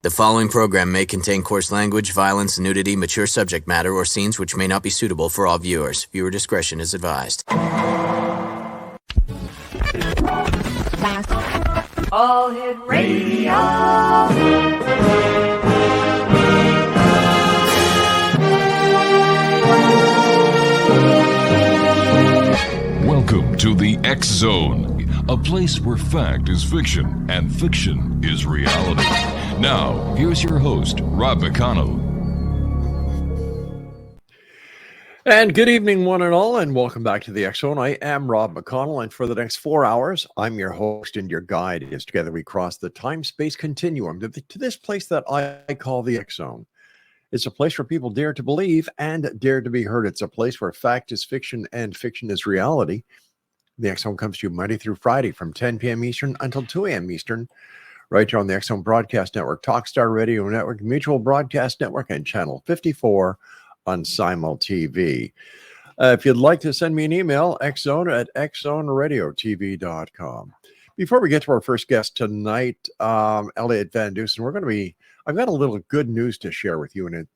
The following program may contain coarse language, violence, nudity, mature subject matter, or scenes which may not be suitable for all viewers. Viewer discretion is advised. All Hit Radio. Welcome to the X Zone, a place where fact is fiction and fiction is reality. Now, here's your host, Rob McConnell. And good evening, one and all, and welcome back to the X Zone. I am Rob McConnell, and for the next 4 hours, I'm your host and your guide as together we cross the time-space continuum to this place that I call the X Zone. It's a place where people dare to believe and dare to be heard. It's a place where fact is fiction and fiction is reality. The X Zone comes to you Monday through Friday from 10 p.m. Eastern until 2 a.m. Eastern, right here on the X Zone Broadcast Network, Talkstar Radio Network, Mutual Broadcast Network, and Channel 54 on Simul TV. If you'd like to send me an email, xzone@xzoneradiotv.com. Before we get to our first guest tonight, Elliott Van Dusen, I've got a little good news to share with you. And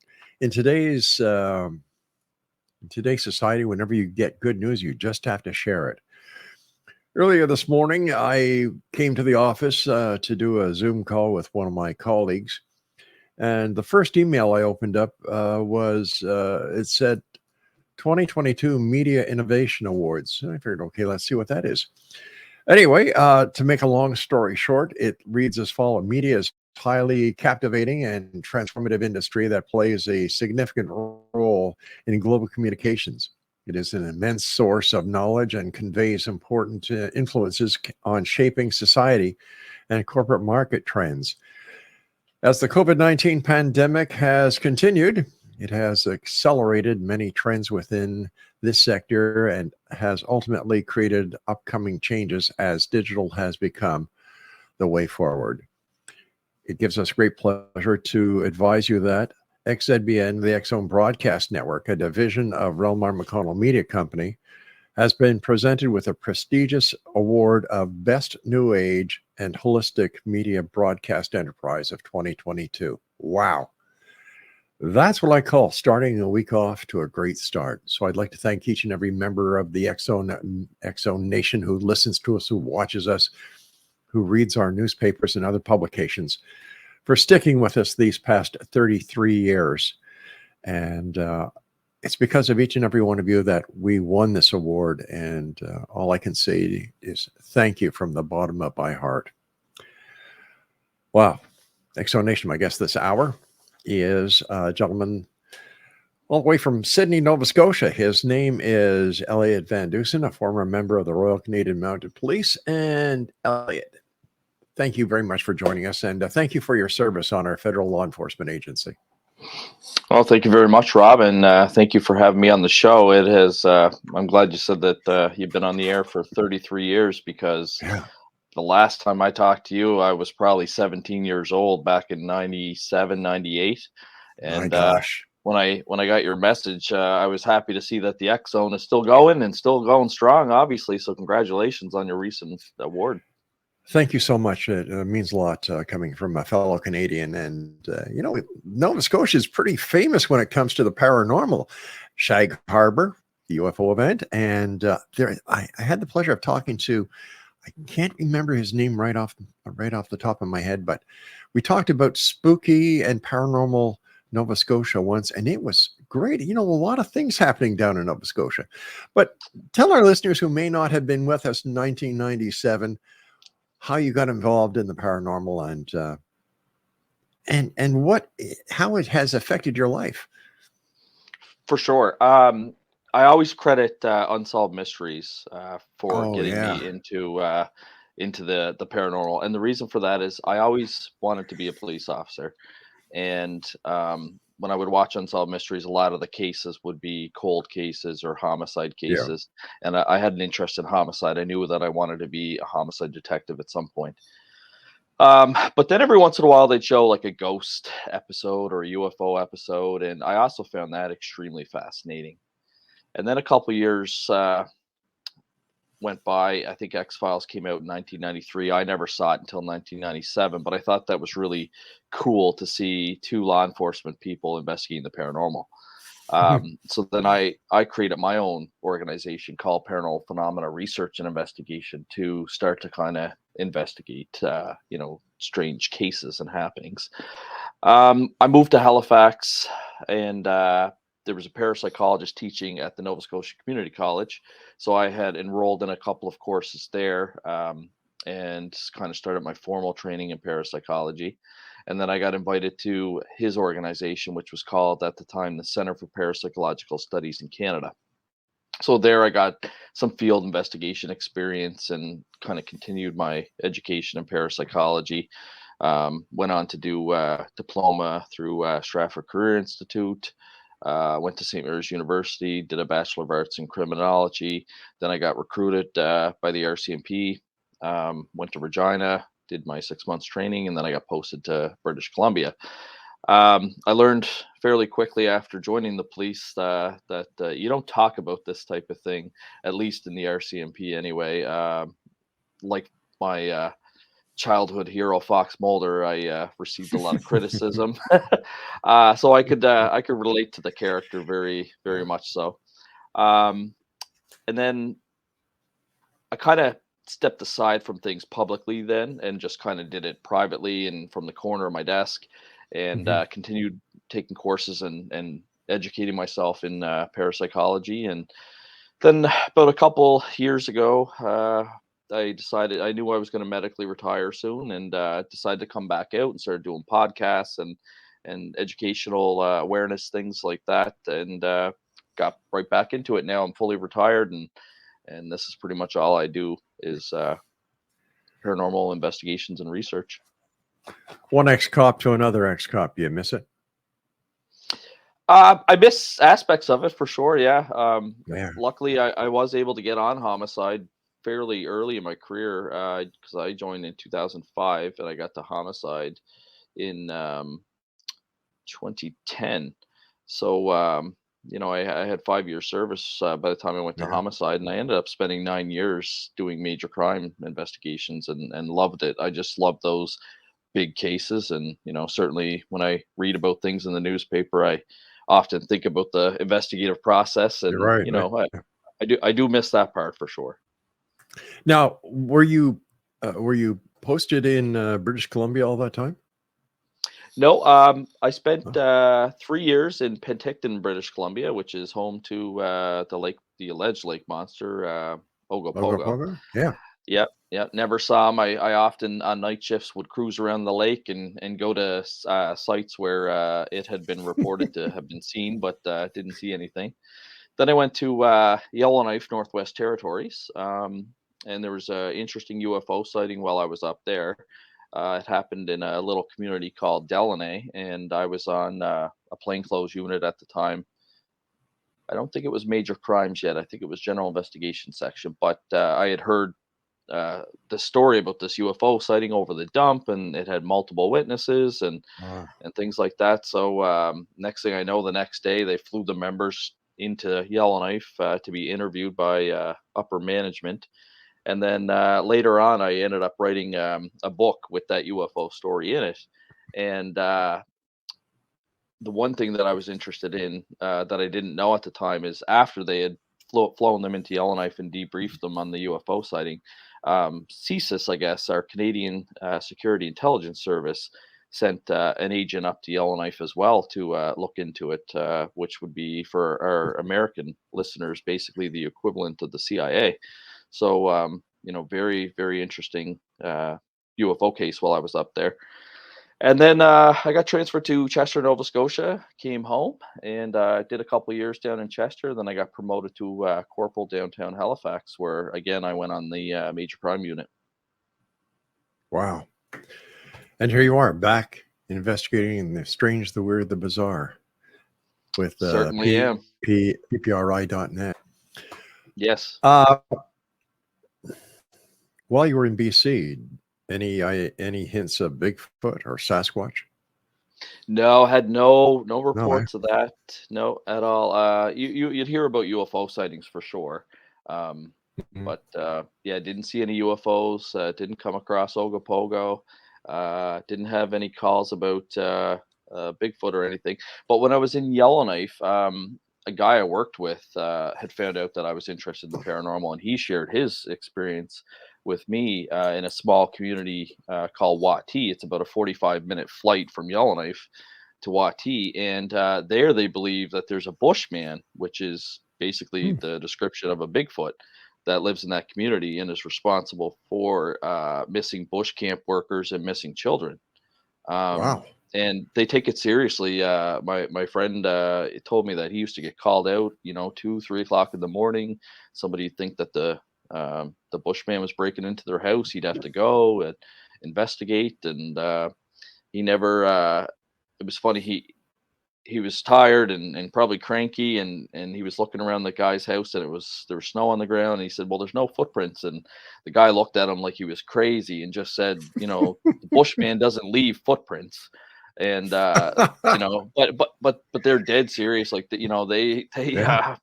in today's society, whenever you get good news, you just have to share it. Earlier this morning, I came to the office to do a Zoom call with one of my colleagues. And the first email I opened up it said 2022 Media Innovation Awards. And I figured, okay, let's see what that is. Anyway, to make a long story short, it reads as follows. Media is highly captivating and transformative industry that plays a significant role in global communications. It is an immense source of knowledge and conveys important influences on shaping society and corporate market trends. As the COVID-19 pandemic has continued, it has accelerated many trends within this sector and has ultimately created upcoming changes as digital has become the way forward. It gives us great pleasure to advise you that XZBN, the X Zone Broadcast Network, a division of Relmar McConnell Media Company, has been presented with a prestigious award of Best New Age and Holistic Media Broadcast Enterprise of 2022. Wow. That's what I call starting a week off to a great start. So I'd like to thank each and every member of the X Zone Nation who listens to us, who watches us, who reads our newspapers and other publications, for sticking with us these past 33 years. And it's because of each and every one of you that we won this award. And all I can say is thank you from the bottom of my heart. Wow. X Zone Nation, my guest this hour is a gentleman all the way from Sydney, Nova Scotia. His name is Elliott Van Dusen, a former member of the Royal Canadian Mounted Police. And Elliott, thank you very much for joining us, and thank you for your service on our federal law enforcement agency. Well, thank you very much, Rob, and thank you for having me on the show. It has. I'm glad you said that you've been on the air for 33 years because the last time I talked to you, I was probably 17 years old back in 97, 98. And when I got your message, I was happy to see that the X Zone is still going and still going strong, obviously. So congratulations on your recent award. Thank you so much. It means a lot coming from a fellow Canadian. And, Nova Scotia is pretty famous when it comes to the paranormal. Shag Harbor, the UFO event. And I had the pleasure of talking to, I can't remember his name right off the top of my head, but we talked about spooky and paranormal Nova Scotia once, and it was great. A lot of things happening down in Nova Scotia. But tell our listeners who may not have been with us in 1997 how you got involved in the paranormal and how it has affected your life. For sure. I always credit Unsolved Mysteries for getting me into the paranormal. And the reason for that is I always wanted to be a police officer. And when I would watch Unsolved Mysteries, a lot of the cases would be cold cases or homicide cases. Yeah. And I had an interest in homicide. I knew that I wanted to be a homicide detective at some point. But then every once in a while they'd show like a ghost episode or a UFO episode. And I also found that extremely fascinating. And then a couple years went by. I think X-Files came out in 1993. I never saw it until 1997, but I thought that was really cool to see two law enforcement people investigating the paranormal. So then I created my own organization called Paranormal Phenomena Research and Investigation to start to kind of investigate, strange cases and happenings. I moved to Halifax, and there was a parapsychologist teaching at the Nova Scotia Community College. So I had enrolled in a couple of courses there, and kind of started my formal training in parapsychology. And then I got invited to his organization, which was called at the time the Center for Parapsychological Studies in Canada. So there I got some field investigation experience and kind of continued my education in parapsychology. Went on to do diploma through Stratford Career Institute. Went to St. Mary's University, did a Bachelor of Arts in criminology. Then I got recruited by the RCMP. Went to Regina, did my 6 months training, and then I got posted to British Columbia. I learned fairly quickly after joining the police that you don't talk about this type of thing, at least in the RCMP anyway. Like my childhood hero Fox Mulder, I received a lot of criticism, so I could relate to the character very, very much so. And then I kind of stepped aside from things publicly then and just kind of did it privately and from the corner of my desk, and continued taking courses and educating myself in parapsychology. And then about a couple years ago, I decided I knew I was going to medically retire soon, and decided to come back out and started doing podcasts and educational awareness, things like that, and got right back into it. Now I'm fully retired, and this is pretty much all I do is paranormal investigations and research. One ex-cop to another ex-cop. Do you miss it? I miss aspects of it for sure. Yeah. Yeah. Luckily, I was able to get on homicide fairly early in my career, because I joined in 2005 and I got to homicide in 2010. So, I had 5 years service by the time I went to Yeah. homicide, and I ended up spending 9 years doing major crime investigations and loved it. I just love those big cases. And, certainly when I read about things in the newspaper, I often think about the investigative process, You're and, right. I do miss that part for sure. Now, were you posted in British Columbia all that time? No, I spent 3 years in Penticton, British Columbia, which is home to the alleged lake monster, Ogopogo. Ogopogo? Yeah. Yep. Never saw him. I often on night shifts would cruise around the lake and go to sites where it had been reported to have been seen, but didn't see anything. Then I went to Yellowknife, Northwest Territories, and there was an interesting UFO sighting while I was up there. It happened in a little community called Delaney, and I was on a plainclothes unit at the time. I don't think it was major crimes yet. I think it was general investigation section, but I had heard the story about this UFO sighting over the dump, and it had multiple witnesses and things like that. So next thing I know, the next day they flew the members into Yellowknife to be interviewed by upper management. And then later on, I ended up writing a book with that UFO story in it. And the one thing that I was interested in that I didn't know at the time is after they had flown them into Yellowknife and debriefed them on the UFO sighting, CSIS, I guess, our Canadian Security Intelligence Service, sent an agent up to Yellowknife as well to look into it, which would be for our American listeners, basically the equivalent of the CIA. So, very, very interesting UFO case while I was up there. And then I got transferred to Chester, Nova Scotia, came home, and did a couple of years down in Chester. Then I got promoted to Corporal downtown Halifax, where, again, I went on the major crime unit. Wow. And here you are, back investigating the strange, the weird, the bizarre with Certainly am. PPRI.net. Yes. While you were in BC, any hints of Bigfoot or Sasquatch? No, had no reports of that. No, at all. You'd hear about UFO sightings for sure. Mhm. But yeah, didn't see any UFOs. Didn't come across Ogopogo. Didn't have any calls about Bigfoot or anything. But when I was in Yellowknife, a guy I worked with had found out that I was interested in the paranormal, and he shared his experience with me in a small community called Wati. It's about a 45-minute flight from Yellowknife to Wati, and there they believe that there's a Bushman, which is basically Mm. the description of a Bigfoot that lives in that community and is responsible for missing bush camp workers and missing children. Um, Wow. and they take it seriously. My friend told me that he used to get called out, 2, 3 o'clock in the morning. Somebody'd think that the Bushman was breaking into their house. He'd have to go and investigate, and he never. It was funny. He was tired and probably cranky, and he was looking around the guy's house, and there was snow on the ground, and he said, well, there's no footprints. And the guy looked at him like he was crazy and just said, the Bushman doesn't leave footprints. And but they're dead serious. Like Yeah.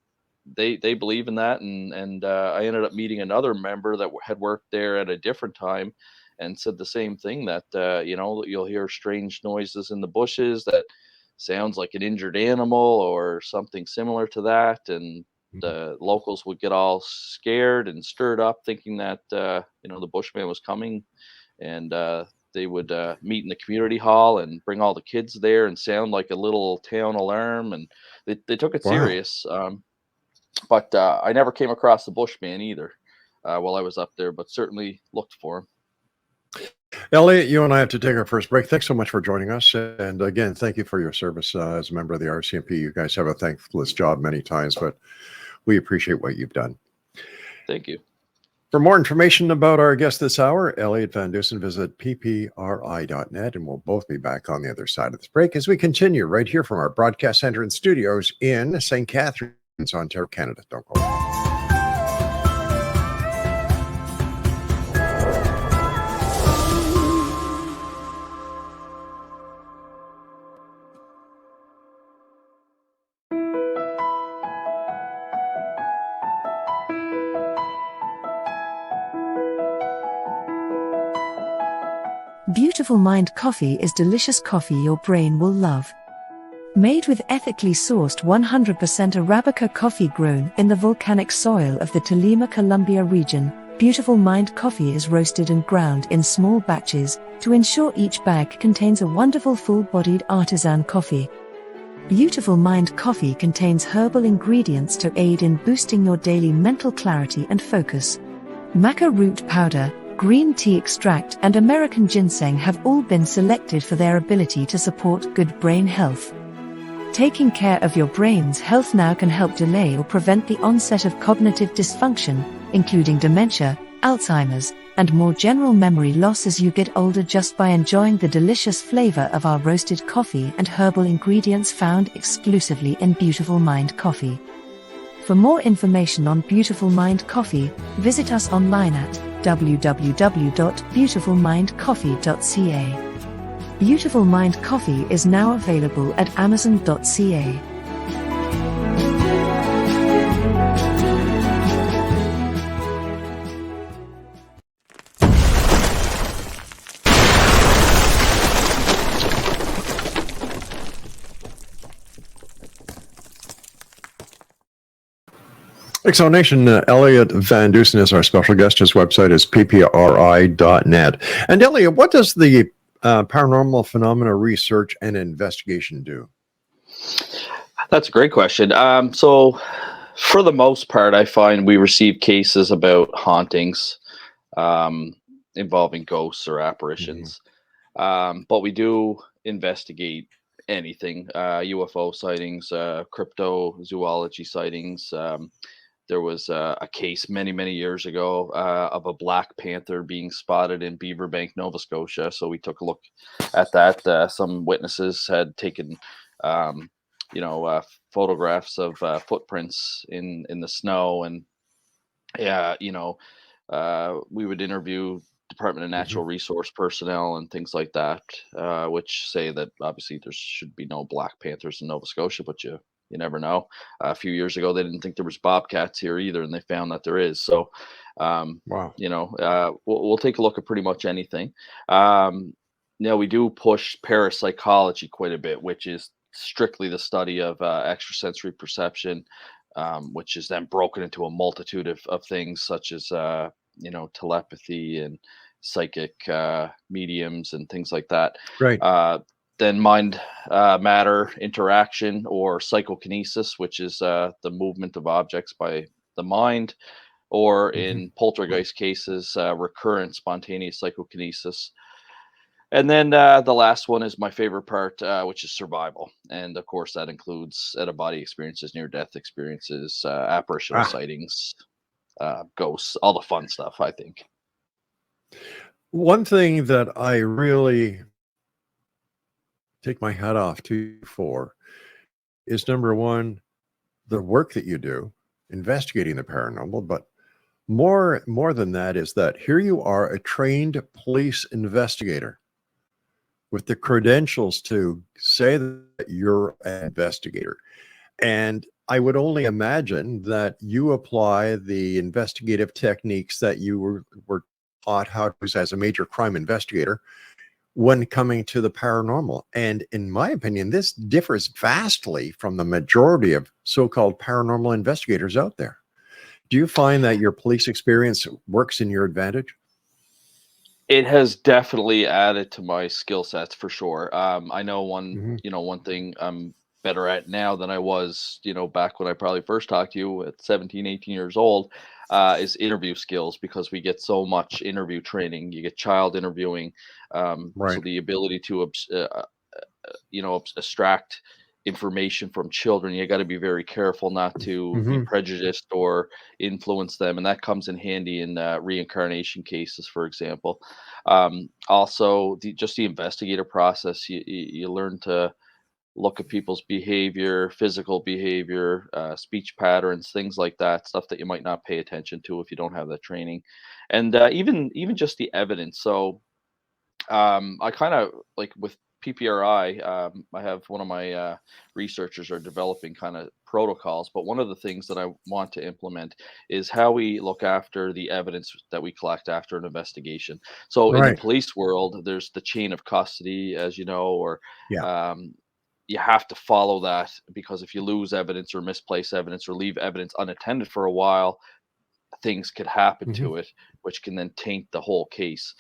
they believe in that. And I ended up meeting another member that had worked there at a different time and said the same thing, that you'll hear strange noises in the bushes that sounds like an injured animal or something similar to that. And Mhm. the locals would get all scared and stirred up, thinking that the Bushman was coming. And they would meet in the community hall and bring all the kids there and sound like a little town alarm. And they took it Wow. serious. But I never came across the Bushman either while I was up there, but certainly looked for him. Elliot, you and I have to take our first break. Thanks so much for joining us. And again, thank you for your service as a member of the RCMP. You guys have a thankless job many times, but we appreciate what you've done. Thank you. For more information about our guest this hour, Elliott Van Dusen, visit ppri.net, and we'll both be back on the other side of this break as we continue right here from our broadcast center and studios in St. Catharines, Ontario, Canada. Don't go away. Beautiful Mind Coffee is delicious coffee your brain will love. Made with ethically sourced 100% Arabica coffee grown in the volcanic soil of the Tolima, Colombia region, Beautiful Mind Coffee is roasted and ground in small batches to ensure each bag contains a wonderful full-bodied artisan coffee. Beautiful Mind Coffee contains herbal ingredients to aid in boosting your daily mental clarity and focus. Maca root powder, green tea extract and American ginseng have all been selected for their ability to support good brain health. Taking care of your brain's health now can help delay or prevent the onset of cognitive dysfunction, including dementia, Alzheimer's, and more general memory loss as you get older, just by enjoying the delicious flavor of our roasted coffee and herbal ingredients found exclusively in Beautiful Mind Coffee. For more information on Beautiful Mind Coffee, visit us online at www.beautifulmindcoffee.ca. Beautiful Mind Coffee is now available at amazon.ca. Exonation, Elliott Van Dusen is our special guest. His website is ppri.net. And Elliott, what does the paranormal phenomena research and investigation do? That's a great question. So, for the most part, I find we receive cases about hauntings um, involving ghosts or Mm-hmm. apparitions. But we do investigate anything, UFO sightings, cryptozoology sightings. There was a case many, many years ago of a black panther being spotted in Beaverbank, Nova Scotia. So we took a look at that. Some witnesses had taken, um, photographs of footprints in the snow, and yeah, we would interview Department of Mm-hmm. Natural Resource personnel and things like that, which say that obviously there should be no black panthers in Nova Scotia, but you you never know. A few years ago, they didn't think there was bobcats here either, and they found that there is. So, Wow. we'll take a look at pretty much anything. Now we do push parapsychology quite a bit, which is strictly the study of extrasensory perception, which is then broken into a multitude of things such as telepathy and psychic mediums and things like that. Right. Then mind matter interaction or psychokinesis, which is the movement of objects by the mind, or Hmm. in poltergeist cases, recurrent spontaneous psychokinesis. And then the last one is my favorite part, which is survival. And of course, that includes out of body experiences, near death experiences, apparitional Ah, sightings, ghosts, all the fun stuff, I think. one thing that I really take my hat off to you for is number one, the work that you do investigating the paranormal, but more than that is that here you are, a trained police investigator with the credentials to say that you're an investigator. And I would only imagine that you apply the investigative techniques that you were taught how to use as a major crime investigator when coming to the paranormal. And in my opinion, this differs vastly from the majority of so-called paranormal investigators out there. Do you find that your police experience works in your advantage? It has definitely added to my skill sets for sure. I know Hmm. one thing I'm better at now than I was, back when I probably first talked to you at 17, 18 years old, is interview skills, because we get so much interview training. You get child interviewing. So Right. the ability to extract information from children, you got to be very careful not to be Hmm. prejudiced or influence them, and that comes in handy in reincarnation cases, for example. Also, just the investigator process, you learn to look at people's behavior, physical behavior, speech patterns, things like that, stuff that you might not pay attention to if you don't have that training. And even just the evidence. So I kind of like with PPRI. I have one of my researchers are developing kind of protocols, but one of the things that I want to implement is how we look after the evidence that we collect after an investigation. So in the Right. police world, there's the chain of custody, as you know, or Yeah. um, you have to follow that, because if you lose evidence or misplace evidence or leave evidence unattended for a while, things could happen Hmm. to it, which can then taint the whole case.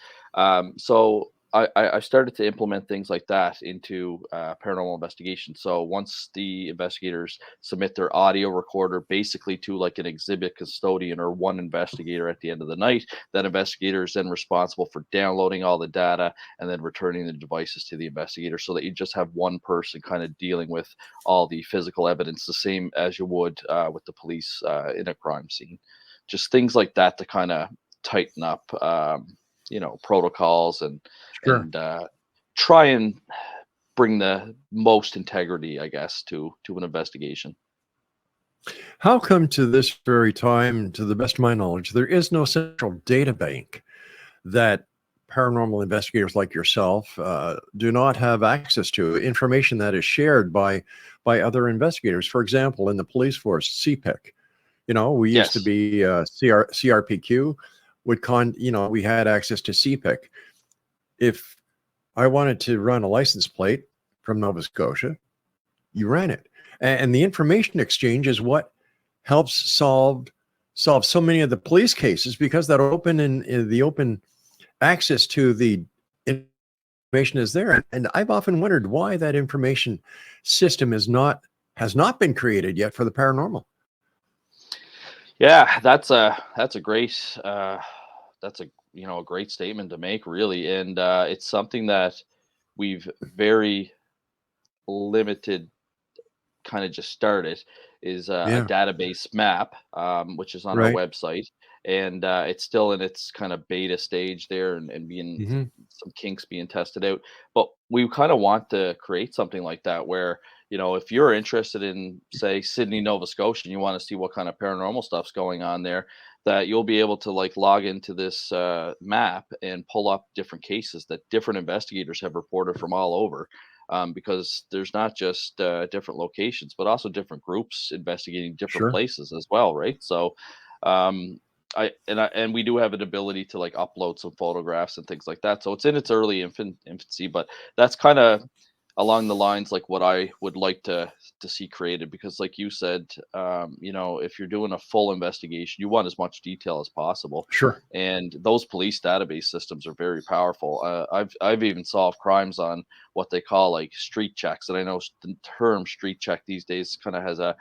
So I started to implement things like that into paranormal investigation. So once the investigators submit their audio recorder, basically to like an exhibit custodian or one investigator at the end of the night, that investigator is then responsible for downloading all the data and then returning the devices to the investigator, so that you just have one person kind of dealing with all the physical evidence, the same as you would with the police in a crime scene. Just things like that to kind of tighten up, protocols, and Sure. and try and bring the most integrity, I guess, to an investigation. How come to this very time, to the best of my knowledge, there is no central data bank that paranormal investigators like yourself do not have access to, information that is shared by other investigators? For example, in the police force, CPIC, we used to Yes. be CRPQ we had access to CPIC. If I wanted to run a license plate from Nova Scotia, you ran it. And the information exchange is what helps solve so many of the police cases, because that open and the open access to the information is there. And I've often wondered why that information system has not been created yet for the paranormal. Yeah, that's a great that's a great statement to make, really, and it's something that we've very limited kind of just started, is a Yeah. database map, which is on our Right. website, and it's still in its kind of beta stage there, and being Hmm. some kinks being tested out. But we kind of want to create something like that where, if you're interested in, say, Sydney, Nova Scotia, and you want to see what kind of paranormal stuff's going on there, that you'll be able to like log into this map and pull up different cases that different investigators have reported from all over. because there's not just different locations, but also different groups investigating different Sure. places as well, right? So, um, and we do have an ability to like upload some photographs and things like that. So it's in its early infancy, but that's kind of along the lines like what I would like to see created, because like you said, if you're doing a full investigation, you want as much detail as possible, Sure. and those police database systems are very powerful. I've even solved crimes on what they call like street checks, and I know the term street check these days kind of has a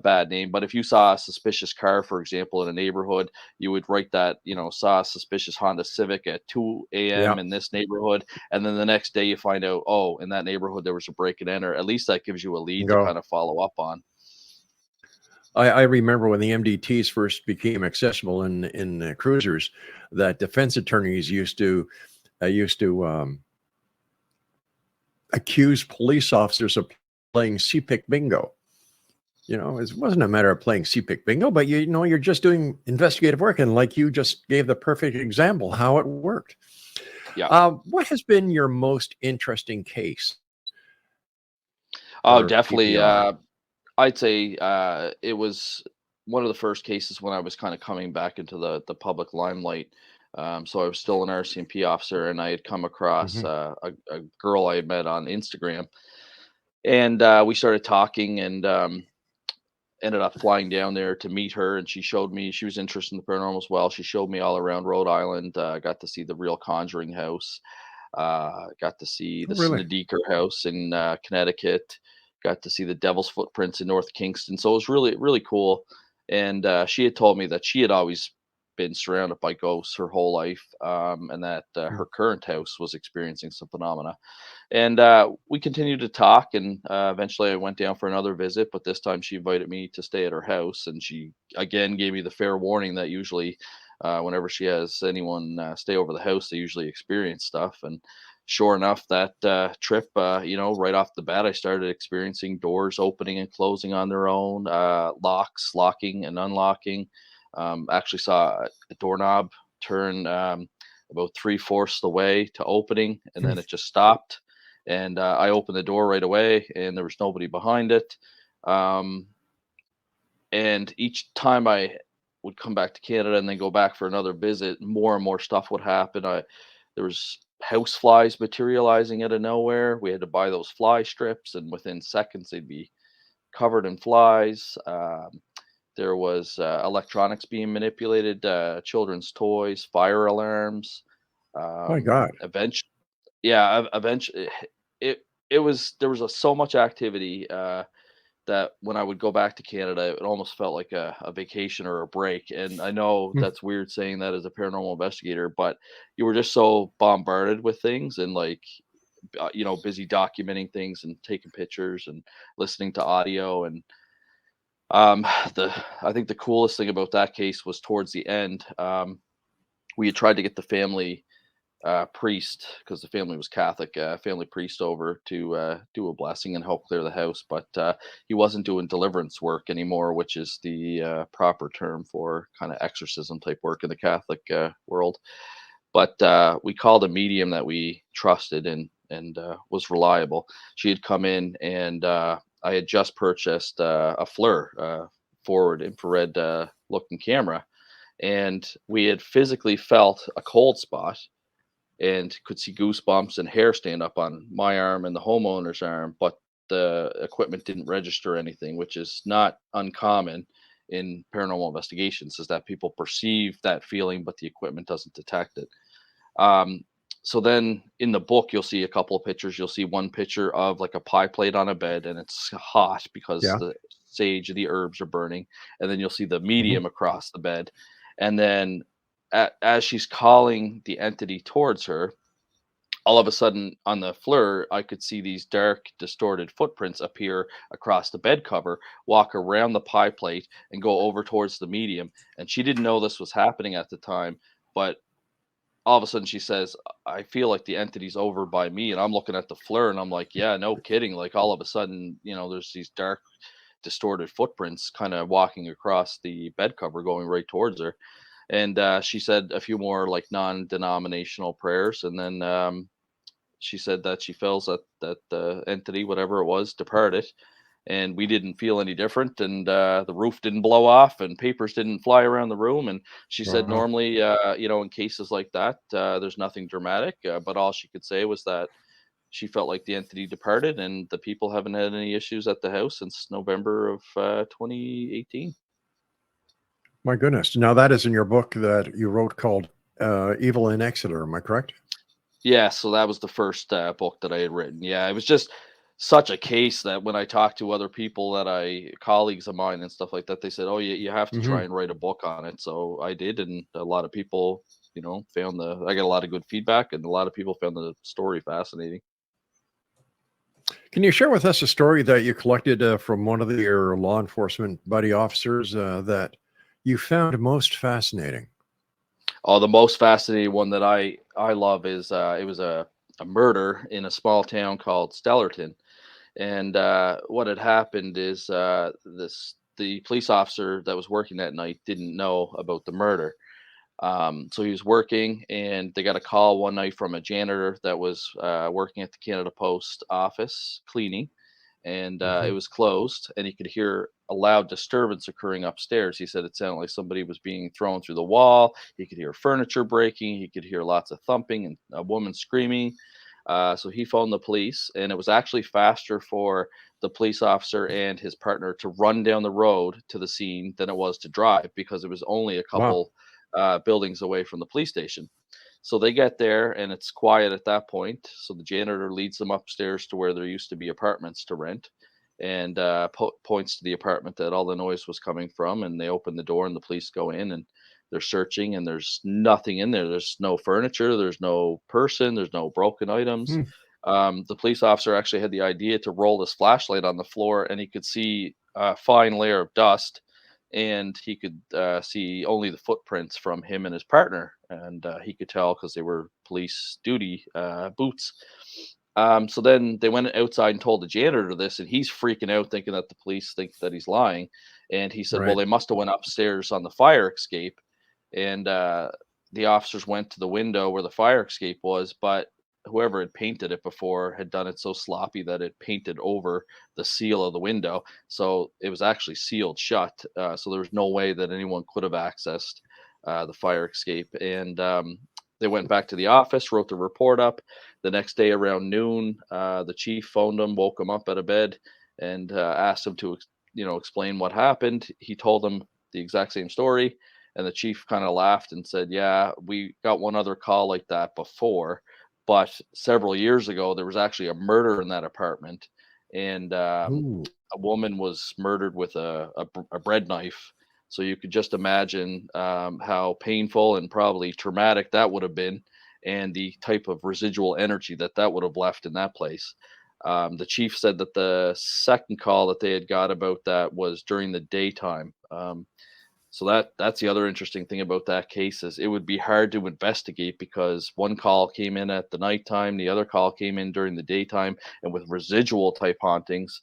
bad name, but if you saw a suspicious car, for example, in a neighborhood, you would write that, saw a suspicious Honda Civic at 2 Yeah. a.m. in this neighborhood, and then the next day you find out, oh, in that neighborhood there was a break and enter. At least that gives you a lead to Go. kind of follow up on. I remember when the MDTs first became accessible in cruisers, that defense attorneys used to accuse police officers of playing CPIC bingo. It wasn't a matter of playing CPIC bingo, but you're just doing investigative work, and like you just gave the perfect example how it worked. Yeah. What has been your most interesting case Oh, for definitely. PPR? I'd say it was one of the first cases when I was kind of coming back into the public limelight. So I was still an RCMP officer, and I had come across Mhm. a girl I had met on Instagram, and we started talking, and ended up flying down there to meet her. And she showed me she was interested in the paranormal as well. She showed me all around Rhode Island. Got to see the real Conjuring house. Got to see Oh, the really? Snedeker house in Connecticut. Got to see the Devil's Footprints in North Kingston. So it was really, really cool. And she had told me that she had always been surrounded by ghosts her whole life, and that Mm. her current house was experiencing some phenomena. And we continued to talk, and eventually I went down for another visit, but this time she invited me to stay at her house. And she again gave me the fair warning that usually, whenever she has anyone stay over the house, they usually experience stuff. And sure enough, that trip, right off the bat, I started experiencing doors opening and closing on their own, locks locking and unlocking. Actually saw a doorknob turn about three-fourths the way to opening, and then it just stopped. And I opened the door right away, and there was nobody behind it. Um, and each time I would come back to Canada and then go back for another visit, more and more stuff would happen. There was house flies materializing out of nowhere. We had to buy those fly strips, and within seconds they'd be covered in flies. There was electronics being manipulated, children's toys, fire alarms. My God. Eventually, yeah, eventually it was there was so much activity that when I would go back to Canada, it almost felt like a vacation or a break. And I know Mm. that's weird saying that as a paranormal investigator, but you were just so bombarded with things, and like busy documenting things and taking pictures and listening to audio. And um, the I think the coolest thing about that case was towards the end. We had tried to get the family priest, because the family was Catholic, family priest over to do a blessing and help clear the house. But he wasn't doing deliverance work anymore, which is the proper term for kind of exorcism type work in the Catholic world. But we called a medium that we trusted and was reliable. She had come in, and I had just purchased a FLIR, forward infrared looking camera, and we had physically felt a cold spot and could see goosebumps and hair stand up on my arm and the homeowner's arm, but the equipment didn't register anything, which is not uncommon in paranormal investigations, is that people perceive that feeling, but the equipment doesn't detect it. Um, so then in the book, you'll see a couple of pictures. You'll see one picture of like a pie plate on a bed, and it's hot because Yeah. the sage, the herbs are burning. And then you'll see the Mhm. medium across the bed. And then as she's calling the entity towards her, all of a sudden on the FLIR, I could see these dark, distorted footprints appear across the bed cover, walk around the pie plate, and go over towards the medium. And she didn't know this was happening at the time, but all of a sudden she says, I feel like the entity's over by me. And I'm looking at the FLIR, and I'm like, yeah, no kidding. Like all of a sudden, there's these dark, distorted footprints kind of walking across the bed cover, going right towards her. And she said a few more like non-denominational prayers, and then she said that she feels that the entity, whatever it was, departed, and we didn't feel any different, and the roof didn't blow off, and papers didn't fly around the room. And she said normally, in cases like that, there's nothing dramatic, but all she could say was that she felt like the entity departed, and the people haven't had any issues at the house since November of 2018. My goodness. Now, that is in your book that you wrote called Evil in Exeter. Am I correct? Yeah, so that was the first book that I had written. Yeah, it was just such a case that when I talked to other people colleagues of mine and stuff like that, they said, "Oh, you have to try and write a book on it." So I did, and a lot of people, I got a lot of good feedback, and a lot of people found the story fascinating. Can you share with us a story that you collected from one of your law enforcement buddy officers that you found most fascinating? Oh, the most fascinating one that I love is it was a murder in a small town called Stellarton. And what had happened is the police officer that was working that night didn't know about the murder. So he was working, and they got a call one night from a janitor that was working at the Canada Post office cleaning, and it was closed, and he could hear a loud disturbance occurring upstairs. He said it sounded like somebody was being thrown through the wall. He could hear furniture breaking. He could hear lots of thumping and a woman screaming. So he phoned the police, and it was actually faster for the police officer and his partner to run down the road to the scene than it was to drive, because it was only a couple buildings away from the police station. So they get there, and it's quiet at that point. So the janitor leads them upstairs to where there used to be apartments to rent, and points to the apartment that all the noise was coming from. And they open the door, and the police go in, and they're searching, and there's nothing in there. There's no furniture. There's no person. There's no broken items. The police officer actually had the idea to roll his flashlight on the floor, and he could see a fine layer of dust, and he could see only the footprints from him and his partner, and he could tell because they were police duty boots. So then they went outside and told the janitor this, and he's freaking out, thinking that the police think that he's lying. And he said, well, they must have went upstairs on the fire escape, and the officers went to the window where the fire escape was, but whoever had painted it before had done it so sloppy that it painted over the seal of the window. So it was actually sealed shut. So there was no way that anyone could have accessed the fire escape. And they went back to the office, wrote the report up. The next day around noon, the chief phoned him, woke him up out of bed, and asked him to, explain what happened. He told him the exact same story. And the chief kind of laughed and said, yeah, we got one other call like that before, but several years ago, there was actually a murder in that apartment, and a woman was murdered with a bread knife. So you could just imagine how painful and probably traumatic that would have been, and the type of residual energy that would have left in that place. The chief said that the second call that they had got about that was during the daytime. So that's the other interesting thing about that case is it would be hard to investigate, because one call came in at the nighttime, the other call came in during the daytime, and with residual type hauntings,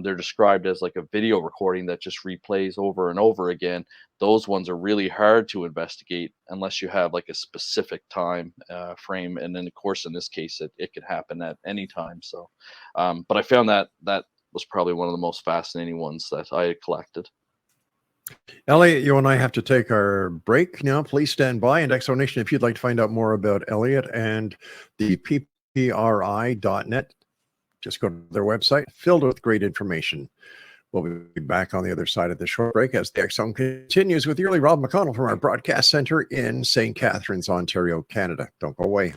they're described as like a video recording that just replays over and over again. Those ones are really hard to investigate unless you have like a specific time frame. And then of course, in this case, it can happen at any time. So, but I found that was probably one of the most fascinating ones that I had collected. Elliott, you and I have to take our break now. Please stand by. And Exonation, if you'd like to find out more about Elliott and the ppri.net, just go to their website, filled with great information. We'll be back on the other side of the short break as the X Zone continues with the early Rob McConnell from our broadcast center in St. Catharines, Ontario, Canada. Don't go away.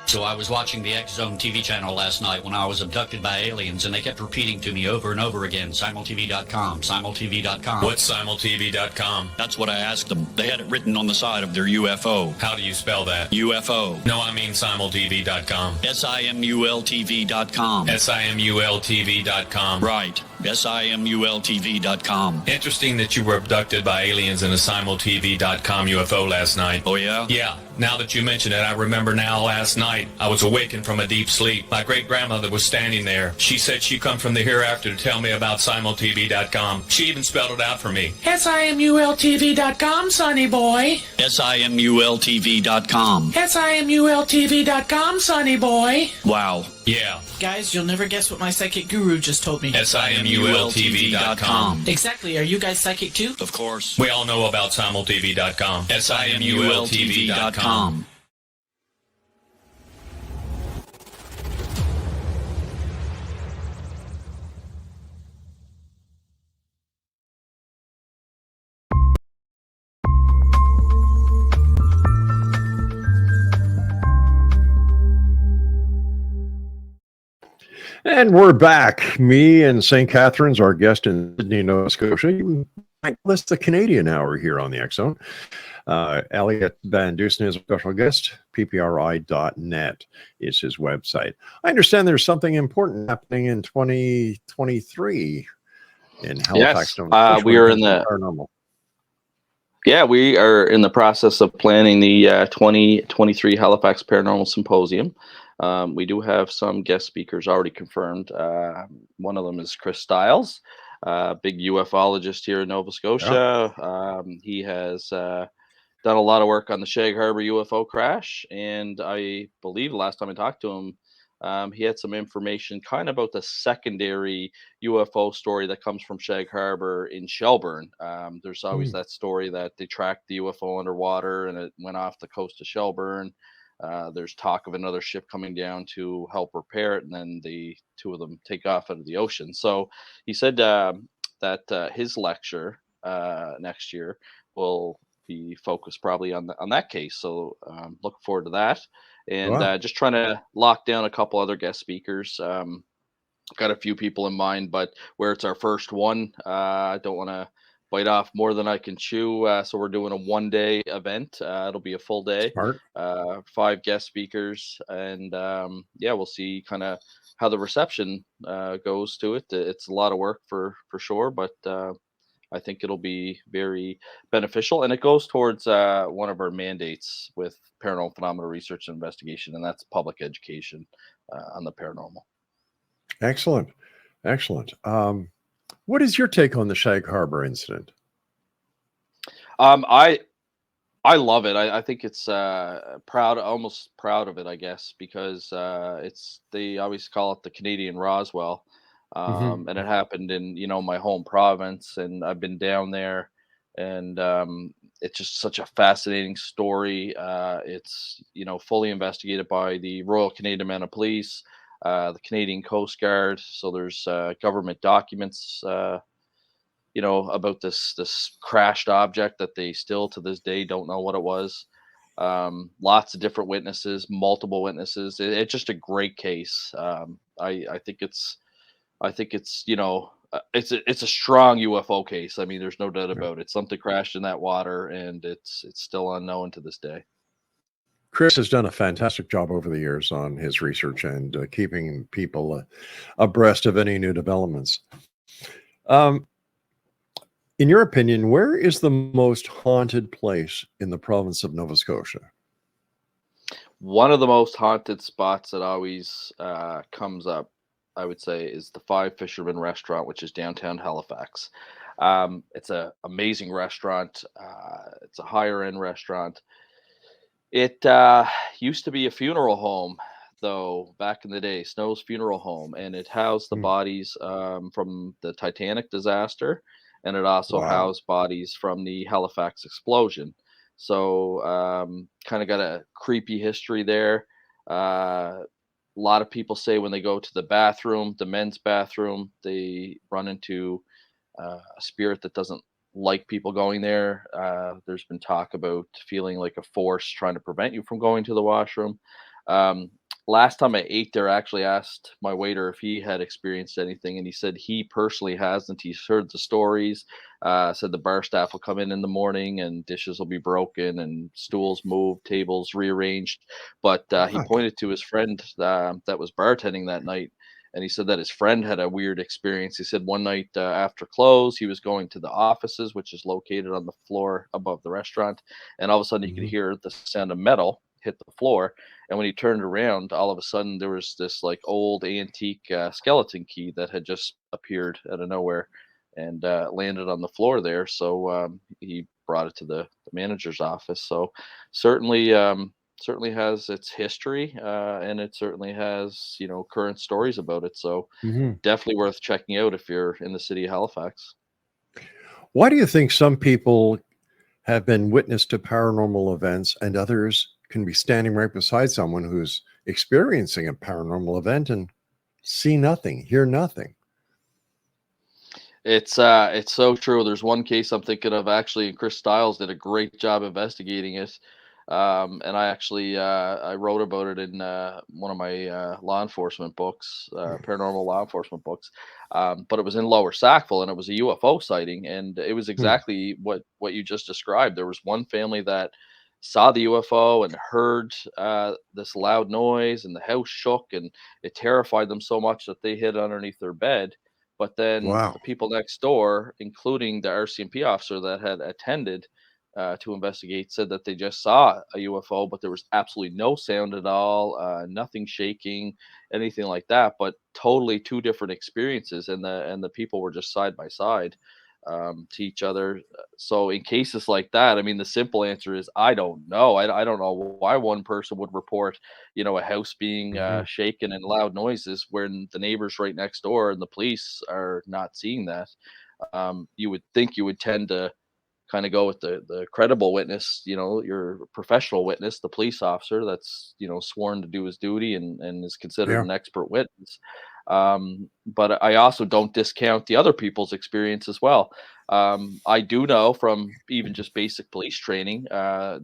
So I was watching the X Zone TV channel last night when I was abducted by aliens, and they kept repeating to me over and over again, simultv.com, simultv.com. What's simultv.com? That's what I asked them. They had it written on the side of their UFO. How do you spell that? UFO. No, I mean simultv.com. simultv.com. simultv.com. Right. simultv.com. Interesting that you were abducted by aliens in a simultv.com UFO last night. Oh, yeah? Yeah. Now that you mention it, I remember now last night I was awakened from a deep sleep. My great-grandmother was standing there. She said she come from the hereafter to tell me about simultv.com. She even spelled it out for me. simultv.com, sonny boy. simultv.com. simultv.com, sonny boy. Wow. Yeah. Guys, you'll never guess what my psychic guru just told me. simultv.com. Exactly. Are you guys psychic too? Of course. We all know about simultv.com. simultv.com. And we're back. Me and St. Catharines, our guest in Sydney, Nova Scotia. You might list the Canadian hour here on the X Zone. Elliott Van Dusen is a special guest. ppri.net is his website. I understand there's something important happening in 2023 in Halifax. Yes, we are in the paranormal. Yeah, we are in the process of planning the 2023 Halifax Paranormal Symposium. We do have some guest speakers already confirmed. One of them is Chris Stiles, big ufologist here in Nova Scotia. Yeah. He has done a lot of work on the Shag Harbor UFO crash, and I believe the last time I talked to him, he had some information kind of about the secondary UFO story that comes from Shag Harbor in Shelburne. There's always that story that they tracked the UFO underwater and it went off the coast of Shelburne. There's talk of another ship coming down to help repair it, and then the two of them take off out of the ocean. So he said that his lecture next year will be focused probably on that case. So looking forward to that, and just trying to lock down a couple other guest speakers. Got a few people in mind, but where it's our first one, I don't want to bite off more than I can chew. So we're doing a one-day event. It'll be a full day. Smart. 5 guest speakers, and we'll see kind of how the reception goes to it. It's a lot of work for sure, but I think it'll be very beneficial, and it goes towards one of our mandates with paranormal phenomena research and investigation, and that's public education on the paranormal. Excellent. What is your take on the Shag Harbor incident? I love it. I think it's almost proud of it, I guess, because they always call it the Canadian Roswell, and it happened in my home province, and I've been down there, and it's just such a fascinating story. It's fully investigated by the Royal Canadian Mounted Police, the Canadian Coast Guard. So there's government documents, about this crashed object that they still to this day don't know what it was. Lots of different witnesses, multiple witnesses. It's just a great case. I think it's it's a strong UFO case. I mean, there's no doubt about it. Something crashed in that water, and it's still unknown to this day. Chris has done a fantastic job over the years on his research and keeping people abreast of any new developments. In your opinion, where is the most haunted place in the province of Nova Scotia? One of the most haunted spots that always comes up, I would say, is the Five Fishermen Restaurant, which is downtown Halifax. It's an amazing restaurant. It's a higher end restaurant. It used to be a funeral home, though, back in the day, Snow's Funeral Home, and it housed the bodies from the Titanic disaster, and it also housed bodies from the Halifax explosion. So kind of got a creepy history there. A lot of people say when they go to the bathroom, the men's bathroom, they run into a spirit that doesn't like people going there. There's been talk about feeling like a force trying to prevent you from going to the washroom. Last time I ate there, I actually asked my waiter if he had experienced anything, and he said he personally hasn't. He's heard the stories. Said the bar staff will come in the morning and dishes will be broken and stools moved, tables rearranged. But he pointed to his friend that was bartending that night, And he said that his friend had a weird experience. He said one night after close, he was going to the offices, which is located on the floor above the restaurant. And all of a sudden, he could hear the sound of metal hit the floor. And when he turned around, all of a sudden, there was this like old antique skeleton key that had just appeared out of nowhere and landed on the floor there. So he brought it to the manager's office. So certainly, certainly has its history, and it certainly has current stories about it. So definitely worth checking out if you're in the city of Halifax. Why do you think some people have been witness to paranormal events and others can be standing right beside someone who's experiencing a paranormal event and see nothing, hear nothing? It's so true. There's one case I'm thinking of actually, and Chris Stiles did a great job investigating it. And I actually I wrote about it in one of my law enforcement books, paranormal law enforcement books. But it was in Lower Sackville, and it was a UFO sighting, and it was exactly what you just described. There was one family that saw the UFO and heard this loud noise, and the house shook, and it terrified them so much that they hid underneath their bed. But then Wow. the people next door, including the RCMP officer that had attended to investigate, said that they just saw a UFO, but there was absolutely no sound at all, nothing shaking, anything like that. But totally two different experiences, and the people were just side by side to each other. So in cases like that, I mean, the simple answer is I don't know. I don't know why one person would report, a house being shaken and loud noises when the neighbors right next door and the police are not seeing that. You would think you would tend to kind of go with the credible witness, your professional witness, the police officer that's sworn to do his duty and is considered Yeah. an expert witness. But I also don't discount the other people's experience as well. I do know from even just basic police training,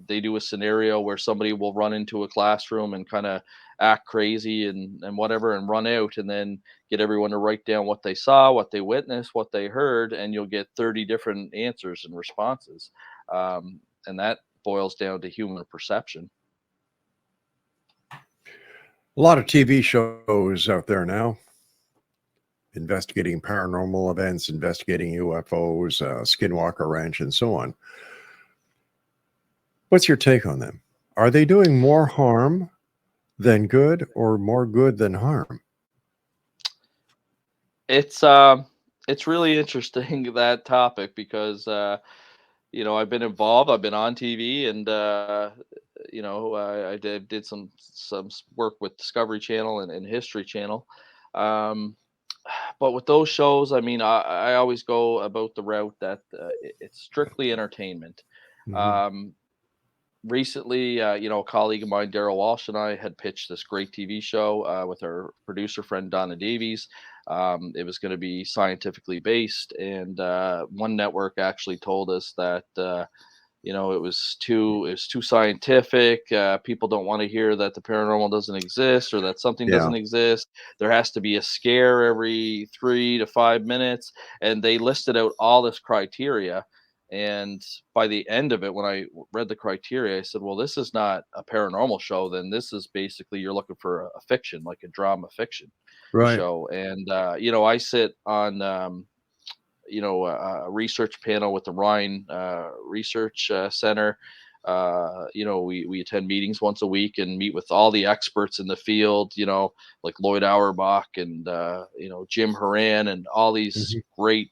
they do a scenario where somebody will run into a classroom and kind of act crazy and whatever and run out, and then get everyone to write down what they saw, what they witnessed, what they heard, and you'll get 30 different answers and responses. And that boils down to human perception. A lot of TV shows out there now investigating paranormal events, investigating UFOs, Skinwalker Ranch, and so on. What's your take on them? Are they doing more harm than good, or more good than harm? It's really interesting that topic because I've been involved. I've been on TV, and I did some work with Discovery Channel and History Channel. But with those shows, I mean, I always go about the route that it's strictly entertainment. Recently, a colleague of mine, Daryl Walsh, and I had pitched this great TV show with our producer friend Donna Davies. It was going to be scientifically based, and one network actually told us that it was too scientific. People don't want to hear that the paranormal doesn't exist or that something doesn't exist. There has to be a scare every 3 to 5 minutes, and they listed out all this criteria. And by the end of it, when I read the criteria, I said, well, this is not a paranormal show. Then this is basically, you're looking for a fiction, like a drama fiction show. And, I sit on, a research panel with the Rhine Research Center. We attend meetings once a week and meet with all the experts in the field, like Lloyd Auerbach and, Jim Horan and all these great,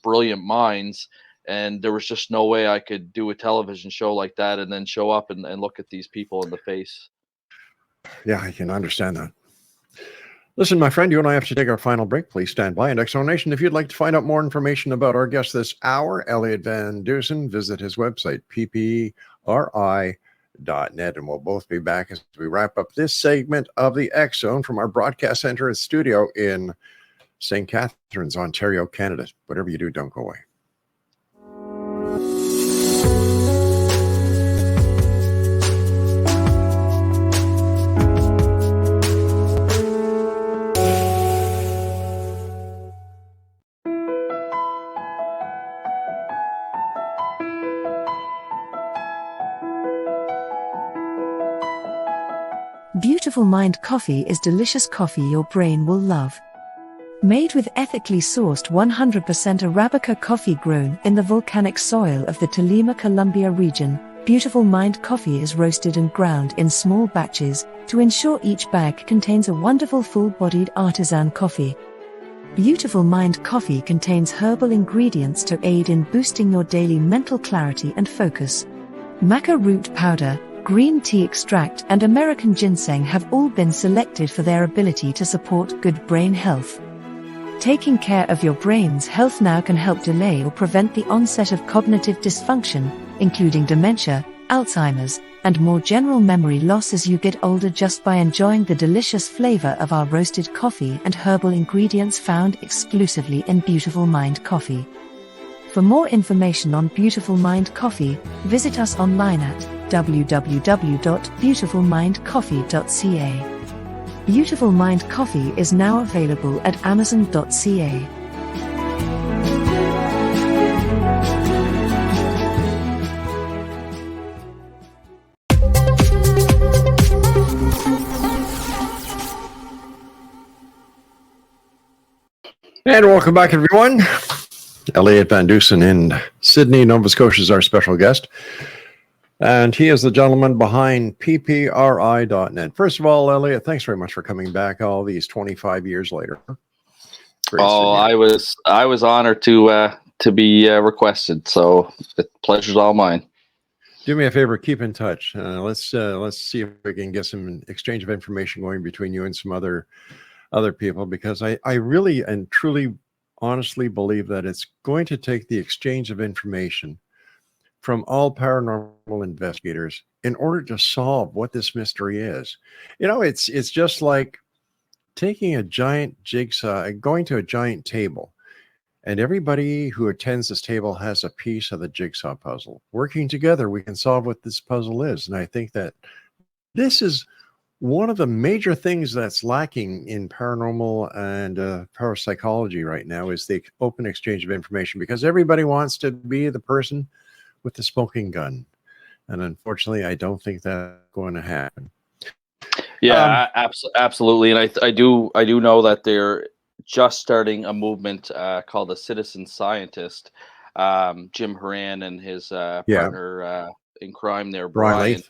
brilliant minds. And there was just no way I could do a television show like that and then show up and look at these people in the face. Yeah, I can understand that. Listen, my friend, you and I have to take our final break. Please stand by. And Exonation, if you'd like to find out more information about our guest this hour, Elliott Van Dusen, visit his website, ppri.net. And we'll both be back as we wrap up this segment of the X Zone from our broadcast center and studio in St. Catharines, Ontario, Canada. Whatever you do, don't go away. Beautiful Mind Coffee is delicious coffee your brain will love. Made with ethically sourced 100% Arabica coffee grown in the volcanic soil of the Tolima, Columbia region, Beautiful Mind Coffee is roasted and ground in small batches to ensure each bag contains a wonderful full-bodied artisan coffee. Beautiful Mind Coffee contains herbal ingredients to aid in boosting your daily mental clarity and focus. Maca root powder, green tea extract and American ginseng have all been selected for their ability to support good brain health. Taking care of your brain's health now can help delay or prevent the onset of cognitive dysfunction, including dementia, Alzheimer's, and more general memory loss as you get older just by enjoying the delicious flavor of our roasted coffee and herbal ingredients found exclusively in Beautiful Mind Coffee. For more information on Beautiful Mind Coffee, visit us online at www.beautifulmindcoffee.ca. Beautiful Mind Coffee is now available at amazon.ca. And welcome back, everyone. Elliott Van Dusen in Sydney, Nova Scotia is our special guest. And he is the gentleman behind ppri.net. First of all, Elliott, thanks very much for coming back all these 25 years later. I was honored to be requested, so the pleasure's all mine. Do me a favor, keep in touch. Let's see if we can get some exchange of information going between you and some other people, because I really and truly honestly believe that it's going to take the exchange of information from all paranormal investigators in order to solve what this mystery is. You know, it's just like taking a giant jigsaw, going to a giant table, and everybody who attends this table has a piece of the jigsaw puzzle. Working together, we can solve what this puzzle is. And I think that this is one of the major things that's lacking in paranormal and parapsychology right now is the open exchange of information, because everybody wants to be the person with the smoking gun. And unfortunately, I don't think that's going to happen. Yeah, absolutely. And I do know that they're just starting a movement called the Citizen Scientist. Jim Horan and his partner in crime there, Brian.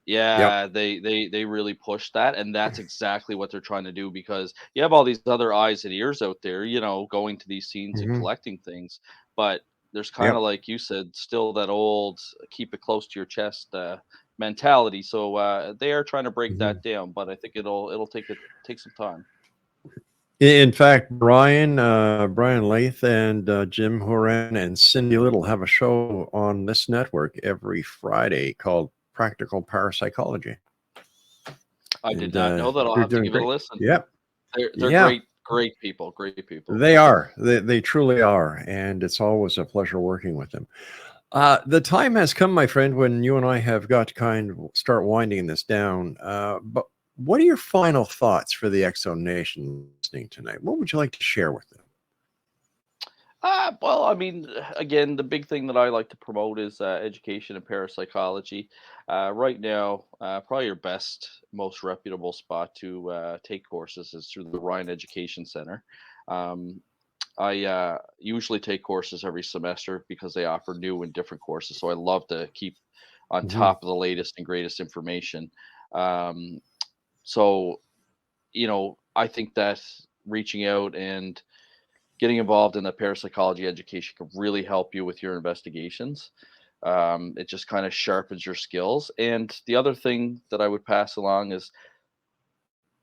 They really push that, and that's exactly what they're trying to do, because you have all these other eyes and ears out there, you know, going to these scenes and collecting things, but there's kind of, like you said, still that old keep it close to your chest mentality. So they are trying to break that down, but I think it'll take some time. In fact, Brian Lath and Jim Horan and Cindy Little have a show on this network every Friday called Practical Parapsychology. I did not know that. I'll have to give it a listen. Yep. They're great people. They are. They truly are. And it's always a pleasure working with them. The time has come, my friend, when you and I have got to kind of start winding this down. But what are your final thoughts for the X-Zone Nation listening tonight? What would you like to share with them? Well, I mean, again, the big thing that I like to promote is education and parapsychology. Right now, probably your best, most reputable spot to take courses is through the Rhine Education Center. I usually take courses every semester because they offer new and different courses. So I love to keep on top of the latest and greatest information. So, you know, I think that reaching out and getting involved in the parapsychology education can really help you with your investigations. It just kind of sharpens your skills. And the other thing that I would pass along is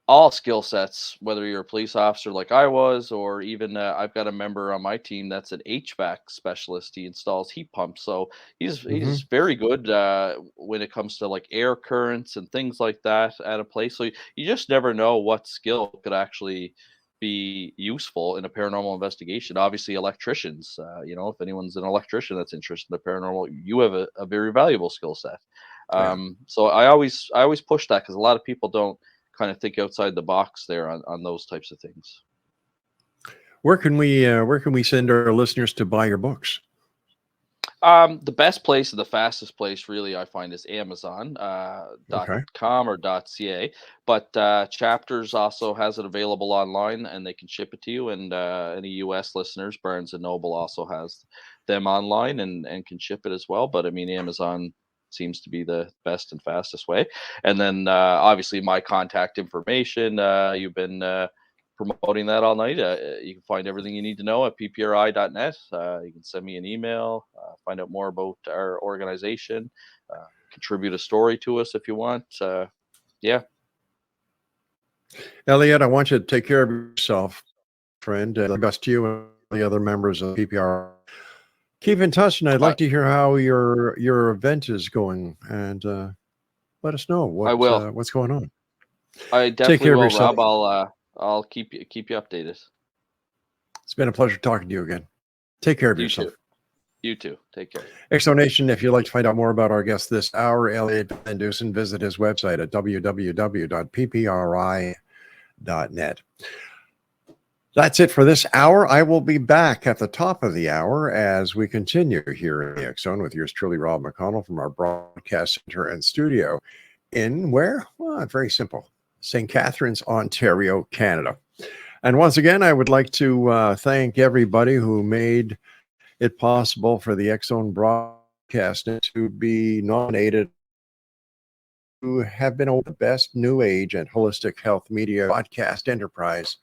all skill sets, whether you're a police officer like I was, or even I've got a member on my team that's an HVAC specialist. He installs heat pumps. So he's very good when it comes to like air currents and things like that at a place. So you just never know what skill could actually be useful in a paranormal investigation. Obviously, electricians, you know, if anyone's an electrician that's interested in the paranormal, you have a very valuable skill set. So I always push that, because a lot of people don't kind of think outside the box there on those types of things. Where can we send our listeners to buy your books? The best place and the fastest place, really, I find is Amazon .com or .ca. But Chapters also has it available online, and they can ship it to you. And any U.S. listeners, Barnes and Noble also has them online and can ship it as well. But I mean, Amazon seems to be the best and fastest way. And then obviously my contact information. You've been promoting that all night. You can find everything you need to know at ppri.net. You can send me an email, find out more about our organization, contribute a story to us if you want. Yeah. Elliott, I want you to take care of yourself, friend. The best to you and the other members of PPR. Keep in touch, and I'd like to hear how your event is going, and let us know what's going on. I definitely will, Rob. I'll keep you updated. It's been a pleasure talking to you again. Take care of yourself. You too. Take care. Exo Nation, if you'd like to find out more about our guest this hour, Elliott Van Dusen, visit his website at www.ppri.net. That's it for this hour. I will be back at the top of the hour as we continue here in the X Zone with yours truly, Rob McConnell, from our broadcast center and studio in where? Well, very simple. St. Catharines, Ontario, Canada. And once again, I would like to thank everybody who made it possible for the X Zone broadcast to be nominated to have been the best new age and holistic health media podcast enterprise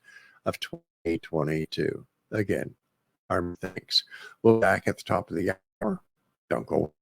of 2022. Again, our thanks. We'll be back at the top of the hour. Don't go.